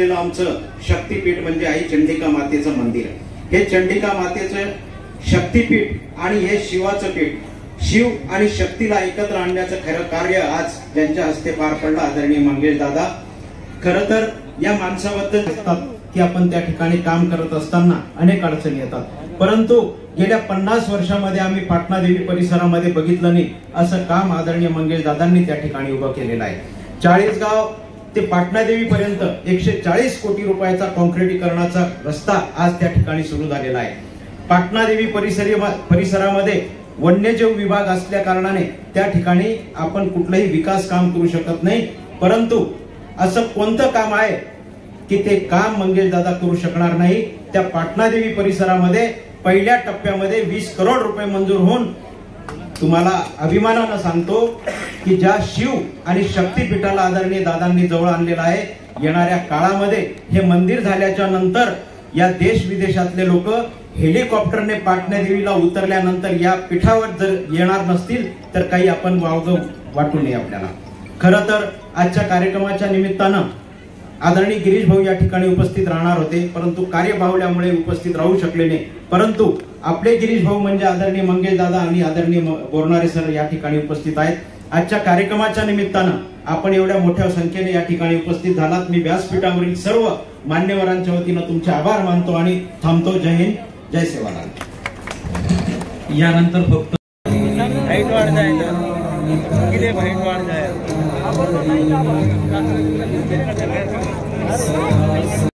असलेलं आमचं शक्तीपीठ म्हणजे आई चंडिका मातेचं मंदिर. हे चंडिका मातेचं शक्तीपीठ आणि हे शिवाचं पीठ, शिव आणि शक्तीला एकत्र आणण्याचं खरं कार्य आज ज्यांच्या हस्ते पार पडलं आदरणीय मंगेश दादा. खरं तर या माणसाबद्दल असतात की आपण त्या ठिकाणी काम करत असताना अनेक अडचणी येतात, परंतु गेल्या 50 वर्षामध्ये आम्ही पाटणादेवी परिसरामध्ये बघितलं नाही असं काम आदरणीय मंगेश दादांनी त्या ठिकाणी उभं केलेलं आहे. 40 गाव ते पाटणादेवी पर्यंत 140 कोटी रुपयाचा कॉन्क्रिटीकरणाचा रस्ता आज त्या ठिकाणी सुरू झालेला आहे. पाटणादेवी परिसरामध्ये वन्यजीव विभाग असल्या कारणाने त्या ठिकाणी आपण कुठलंही विकास काम करू शकत नाही, परंतु असं कोणतं काम आहे की ते काम मंगेश दादा करू शकणार नाही. त्या पाटणादेवी परिसरामध्ये पहिल्या टप्प्यामध्ये 20 करोड रुपये मंजूर होऊन तुम्हाला अभिमानानं सांगतो की ज्या शिव आणि शक्तीपीठाला आदरणीय दादांनी जवळ आणलेला आहे, येणाऱ्या काळामध्ये हे मंदिर झाल्याच्या नंतर या देश विदेशातले लोक हेलिकॉप्टरने पाटणादेवीला उतरल्यानंतर या पीठावर जर येणार नसतील तर काही आपण वावगं वाटू नये आपल्याला. खरं तर आजच्या कार्यक्रमाच्या निमित्तानं आदरणीय गिरीश भाऊ या ठिकाणी उपस्थित राहणार होते, परंतु कार्य बाहुल्यामुळे उपस्थित राहू शकले नाही. परंतु आपले गिरीश भाऊ म्हणजे आदरणीय मंगेश दादा आणि आदरणीय बोरनारे सर या ठिकाणी उपस्थित आहेत. आजच्या कार्यक्रमाच्या निमित्तानं आपण एवढ्या मोठ्या संख्येने या ठिकाणी उपस्थित झालात. मी व्यासपीठावरील सर्व मान्यवरांच्या वतीनं तुमचे आभार मानतो आणि थांबतो. जय हिंद, जय सेवालाल. यानंतर फक्त जाए